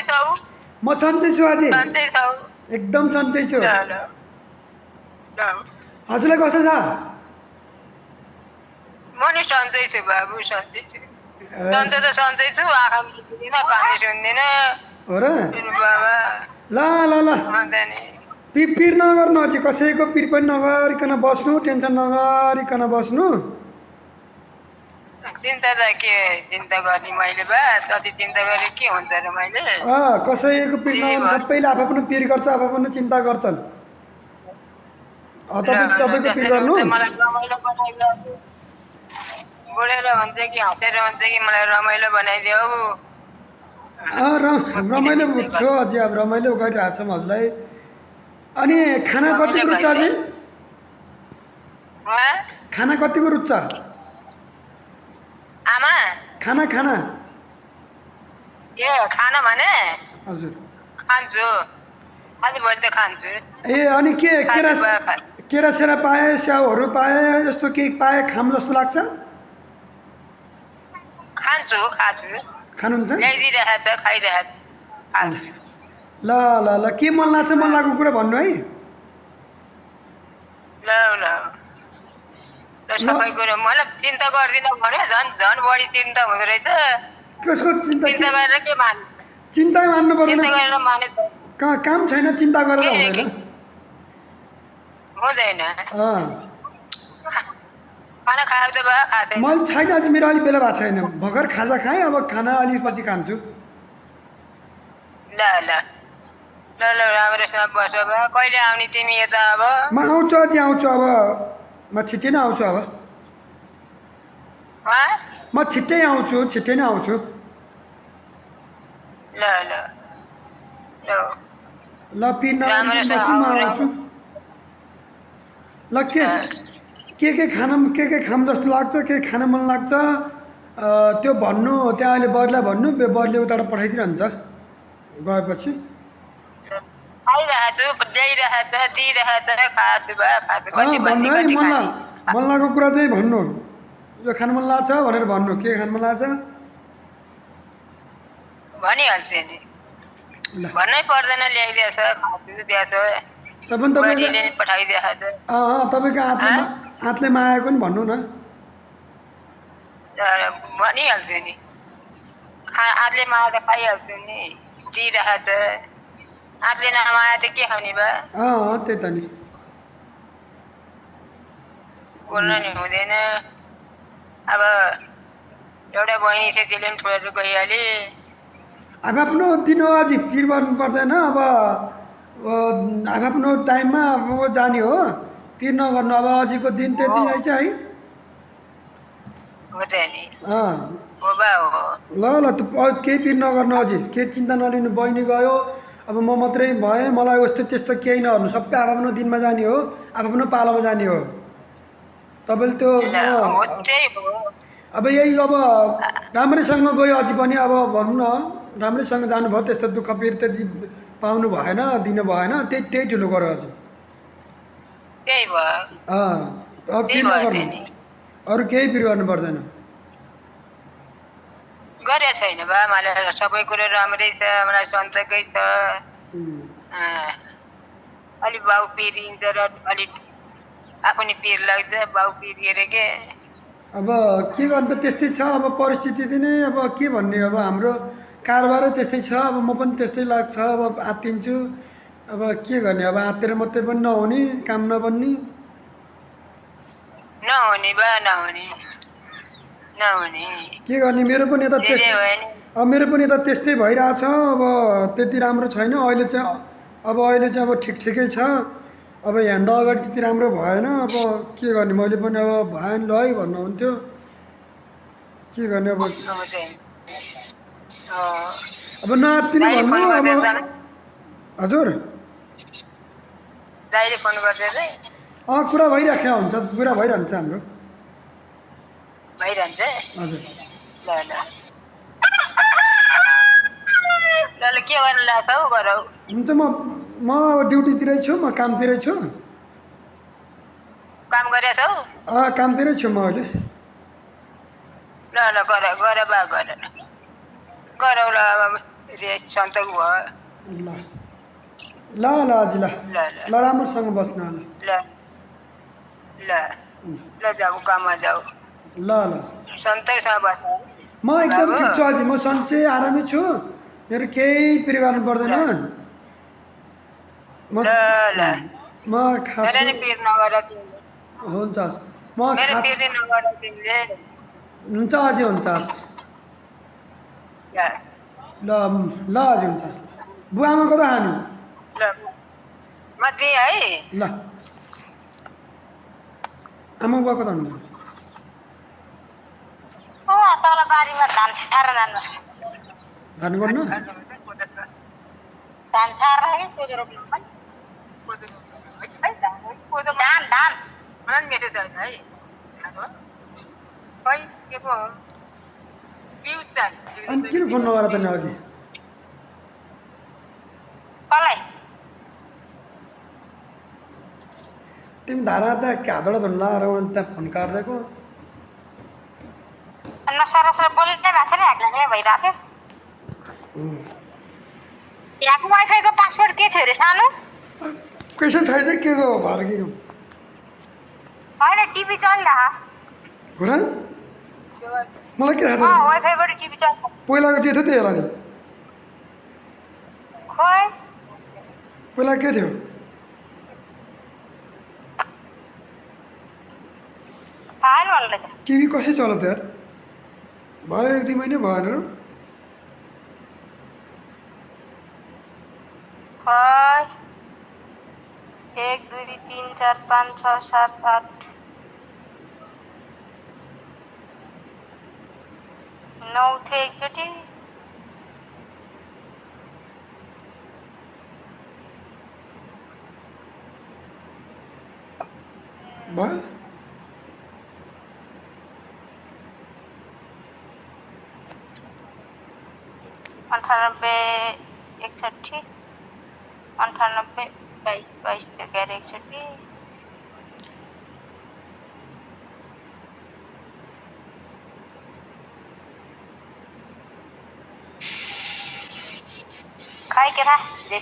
छौ? म सन्चै छु अझै सन्चै छौ? एकदम सन्चै छु ल ल ल हजुरलाई कस्तो छ म नि सन्चै छु बाबु, सन्चै छु। ए, सन्चै त सन्चै छु, आँखा मिच्दिन, कान सुन्दिन। हो र मेरो बाबा ल ल ल अन्त नि पिर नगर्नु अझै कसैको पिर पनि नगरिकन बस्नु टेन्सन नगरिकन बस्नु चिन्ता त के चिन्ता गर्ने मैले बा कति चिन्ता गरेँ के हुन्छ र मैले कसैको पिर नगर्नु दिदीभर सबैले आफ्नो पिर गर्छ आफ्नो चिन्ता गर्छन् ल ल तपाईँको पिर त्यसरी गर्नु हुन्छ मलाई रमाइलो बनाइदियो। बोलेर हुन्छ कि हाँसेर हुन्छ कि मलाई रमाइलो बनाइदेऊ। र म किन रमाइलो चिन्ता छ गर्छु? अझै अब रमाइलो गरिरहेछौँ हजुरलाई अनि खाना रमाइलो कतिको रुच्छ अझै गरिदिए खाना कतिको रुच्छ आमा खाना खाना ए खाना भने हजुर खान्छु, आज भोलि त खान्छु। ए अनि के खानु बा केरा सेरा पाए स्याउहरू पाए यस्तो केही पाए खाम जस्तो लाग्छ खान्छु खान्छु, खानुहुन्छ ल्याइदिइरहेछ खाइरहेछ खान्छु। ल ल ल के मन लाग्छ मन लागेको कुरा भन्नु है ल ल ल सबै कुरो मलाई चिन्ता गर्दिनँ भने झन् झन् बढी चिन्ता हुँदो रहेछ। कसको चिन्ता चिन्ता गरेर के मान चिन्ता मान्नु पर्दैन चिन्ता गरेर माने त काम छैन चिन्ता गरेर के हुँदैन हुँदैन। अँ खाना खाएको त भयो खाँदैन। मैले छैन अझै मेरो अलिक बेला भएको छैन भर्खर खाजा खाएँ अब खाना अलिक पछि खान्छु ल ल ल ल राम्रोसँग बस भयो। कहिले आउने तिमी यता अब? म आउँछु अझै आउँछु अब म छिट्टै नै आउँछु अब म छिट्टै आउँछु छिट्टै नै आउँछु ल ल ल ल पिर नगरिकन राम्रोसँग बस्नु म आऊ आउँछु ल के खाम जस्तो लाग्छ के खान मन लाग्छ त्यो भन्नु त्यहाँ अहिले बरलाई भन्नु बरले उताबाट पठाइदिइरहन्छ गएपछि खाइरहेको छु, ल्याइरहेछ, दिइरहेछ, खाएको छु भयो खाएको। कति भन्ने भन्नु है कति खाने मन लागेको कुरा चाहिँ भन्नु यो खानु मन लाग्छ भनेर भन्नु के खानु मन लाग्छ भनिहाल्छु नि, ल भन्नै पर्दैन। ल्याइदिएछ खाएको दिएछ, बुहारीले नि पठाइदिएछ। तपाईँको आँतले मायाको नि भन्नु न भनिहाल्छु नि, आजले माया त खाइहाल्छु नि, दिइरहेछ। आजले नमाया त के खाने बा? त्यही त नि बोल्न नि हुँदैन। अब एउटा बहिनी छ त्यसले पनि छोडेर गइहाले। अब आफ्नो दिनु अझै पिर गर्नु पर्दैन अब आफ्नो टाइममा अब जाने हो पिर नगर्नु अब अझैको दिन त्यति रहेछ है हो त नि, अँ हो बा हो। ल केही पिर नगर्नु अझै केही चिन्ता नलिनु बहिनी गयो अब म मात्रै भएँ मलाई यस्तो त्यस्तो केही नगर्नु सबै आफ्नो दिनमा जाने हो आफ्नो पालोमा जाने हो तपाईँले त्यो हो त्यही हो। अब यही अब राम्रैसँग गयो अझै पनि अब भनौँ न राम्रैसँग जानुभयो त्यस्तो दुःख पिर त्यति पाउनु भएन दिनु भएन त्यही ठुलो गऱ्यो अझै त्यही भयो, अब त्यही पिर भयो नगर्नु नि। अरू केही पिर गर्नु पर्दैन गरे छैन बा मलाई सबै कुरो राम्रै छ, मलाई सन्चकै छ। अलिक बाउ पिरिन्छ र अलिक आफू नि पिर लाग्छ बाउ पिरिएर के। अब के गर्नु त त्यस्तै छ अब परिस्थिति नै अब के भन्ने अब हाम्रो कारोबारै त्यस्तै छ अब म पनि त्यस्तै लाग्छ अब आत्तिन्छु अब के गर्ने अब आत्तेर मात्रै पनि नहुने काम नबन्ने नहुने बा नहुने नहुने के गर्ने मेरो पनि यता त्यस्तै भइरहेछ अब त्यति राम्रो छैन अहिले चाहिँ अब ठिकै छ अब यहाँभन्दा अगाडि त्यति राम्रो भएन अब के गर्ने मैले पनि अब भएन ल है भन्नुहुन्थ्यो के गर्ने अब नआत्तिनु भन्नु अब हजुर दाइले फोन गर्दै कुरा भइराखेको हुन्छ कुरा भइरहन्छ हाम्रो भइरहन्छ। हजुर ल ल ल ल के गर्नु लाग्छ हौ गरौ। हुन्छ म अब ड्युटीतिरै छु म कामतिरै छु काम गरेछौ? कामतिरै छु म अहिले ल ल गर बा गर गरौ ल अब रेस्ट सन्तोक भयो ल ल ल अजी ल ल ल राम्रोसँग बस्नु ल ल ल ल जाऊ काममा जाऊ ल ल सन्तोकसँग बस्छ म एकदम बाबु ठिक छु अजी म सन्चै आरामै छु मेरो केही पिर गर्नु पर्दैन म ल ल म खास मेरो नि पिर नगर तिमीले हुन्छ हस् म मेरो खास पिर नगर तिमीले हुन्छ अजी हुन्छ हस् ल ल ल अजी हुन्छ हस् बुवा आमा कता खानु ल म दिएँ है ल आमा बुवा कता हुनुहुन्छ ओ तल बारीमा धान छारेर जानु धान गर्न धान छारेर कि कोदो रोप्नु धान धान मलाई पनि मेसेज आएछ है खै के पो हो बिउ अनि किन फोन नगर त नि अघि कसलाई तिमी धारा त हातबाट धुन्ला र त्यहाँ फोन काट्दिएको अनि सरसर बोलिँदै भएको थियो नि ह्याक्ने भइरहेको थियो यहाँको वाइफाईको पासवर्ड के थियो अरे सानो कैसे छैन के गयो भएर के गयो होइन टिभी चलिरह हो र मलाई के थाहा थियो वाइफाईबाट टिभी चल्छ पहिलाको जे थियो त्यही होला नि खोइ पहिला के थियो थाहा छैन मलाई त टिभी कसै चल्यो त यार भयो 1-2 महिना भएन र खै 1 2 3 4 5 6 7 8 9 थियो एकचोटि भयो 98 61 98 22 थियो क्यारे एकचोटि खै के थाहा जे